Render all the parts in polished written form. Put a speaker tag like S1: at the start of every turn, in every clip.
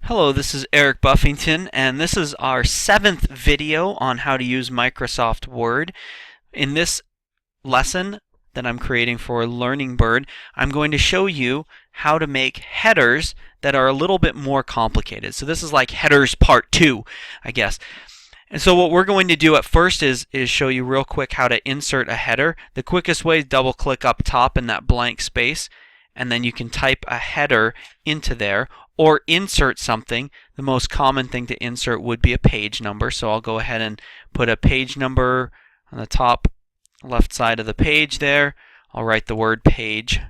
S1: Hello, this is Eric Buffington, and this is our 7th video on how to use Microsoft Word. In this lesson that I'm creating for Learning Bird, I'm going to show you how to make headers that are a little bit more complicated. So this is like headers part 2, I guess. And so what we're going to do at first is show you real quick how to insert a header. The quickest way is double click up top in that blank space, and then you can type a header into there or insert something. The most common thing to insert would be a page number. So I'll go ahead and put a page number on the top left side of the page there. I'll write the word page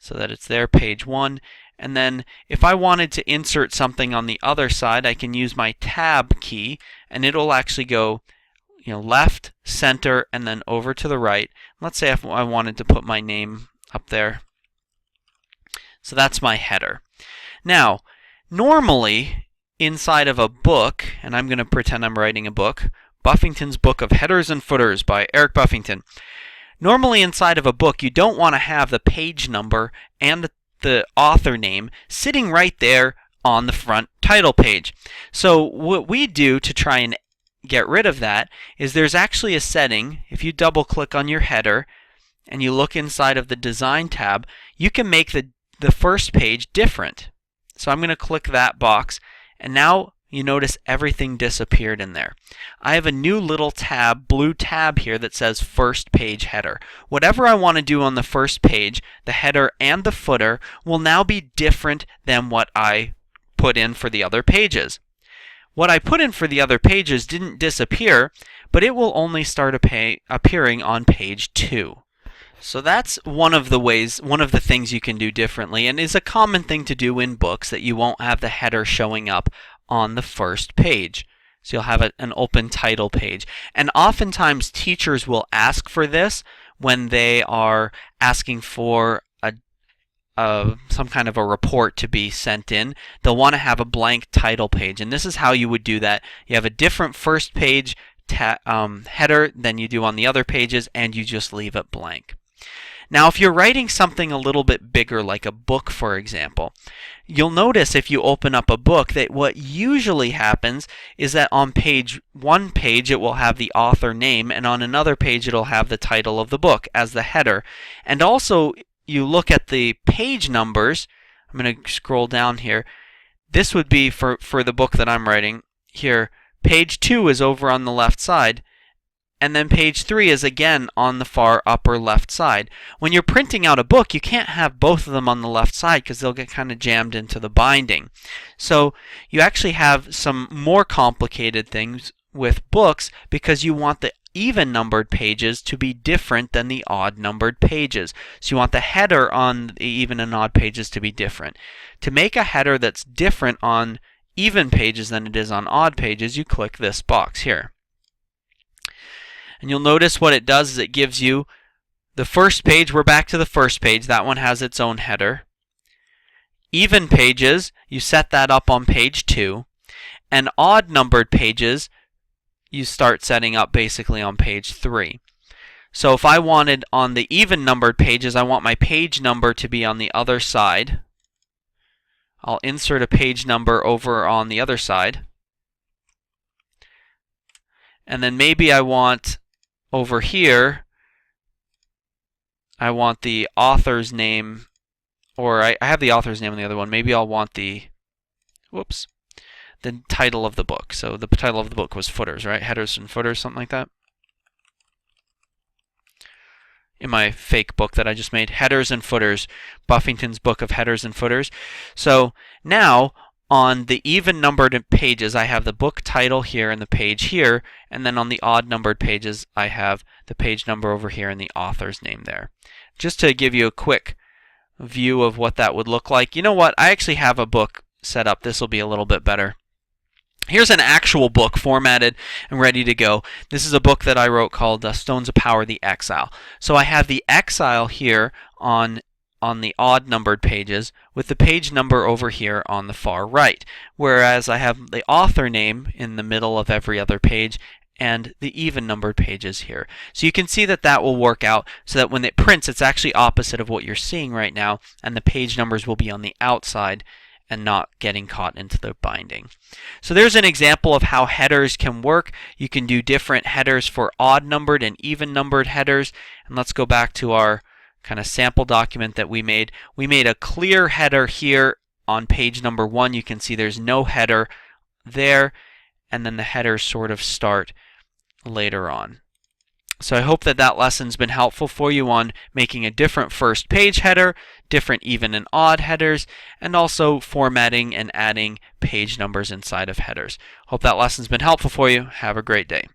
S1: so that it's there, page 1. And then if I wanted to insert something on the other side, I can use my tab key and it'll actually go left, center, and then over to the right. Let's say if I wanted to put my name up there. So that's my header. Now, normally inside of a book, and I'm going to pretend I'm writing a book, Buffington's Book of Headers and Footers by Eric Buffington. Normally inside of a book, you don't want to have the page number and the author name sitting right there on the front title page. So what we do to try and get rid of that is there's actually a setting. If you double click on your header and you look inside of the Design tab, you can make the first page different. So I'm going to click that box, and now you notice everything disappeared in there. I have a new little tab, blue tab here that says First Page Header. Whatever I want to do on the first page, the header and the footer will now be different than what I put in for the other pages. What I put in for the other pages didn't disappear, but it will only start appearing on page 2. So that's one of the things you can do differently, and is a common thing to do in books, that you won't have the header showing up on the first page. So you'll have an open title page. And oftentimes teachers will ask for this when they are asking for some kind of a report to be sent in. They'll want to have a blank title page, and this is how you would do that. You have a different first page header than you do on the other pages, and you just leave it blank. Now, if you're writing something a little bit bigger, like a book, for example, you'll notice if you open up a book that what usually happens is that on one page it will have the author name, and on another page it'll have the title of the book as the header. And also, you look at the page numbers. I'm going to scroll down here. This would be for the book that I'm writing here. Page 2 is over on the left side, and then page 3 is again on the far upper left side. When you're printing out a book, you can't have both of them on the left side because they'll get kind of jammed into the binding. So you actually have some more complicated things with books because you want the even numbered pages to be different than the odd numbered pages. So you want the header on the even and odd pages to be different. To make a header that's different on even pages than it is on odd pages, you click this box here. And you'll notice what it does is it gives you the first page. We're back to the first page. That one has its own header. Even pages, you set that up on page 2. And odd numbered pages, you start setting up basically on page 3. So if I wanted on the even numbered pages, I want my page number to be on the other side. I'll insert a page number over on the other side. And then maybe I want over here, I want the author's name, or I have the author's name on the other one. Maybe I'll want the title of the book. So the title of the book was Footers, right? Headers and Footers, something like that. In my fake book that I just made, Headers and Footers, Buffington's Book of Headers and Footers. So now, on the even numbered pages, I have the book title here and the page here, and then on the odd numbered pages, I have the page number over here and the author's name there. Just to give you a quick view of what that would look like. You know what? I actually have a book set up. This will be a little bit better. Here's an actual book formatted and ready to go. This is a book that I wrote called Stones of Power, the Exile. So I have the Exile here on the odd numbered pages with the page number over here on the far right, whereas I have the author name in the middle of every other page and the even numbered pages here. So you can see that that will work out so that when it prints, it's actually opposite of what you're seeing right now, and the page numbers will be on the outside and not getting caught into the binding. So there's an example of how headers can work. You can do different headers for odd numbered and even numbered headers. And let's go back to our kind of sample document that we made. We made a clear header here on page number 1. You can see there's no header there, and then the headers sort of start later on. So I hope that that lesson's been helpful for you on making a different first page header, different even and odd headers, and also formatting and adding page numbers inside of headers. Hope that lesson's been helpful for you. Have a great day.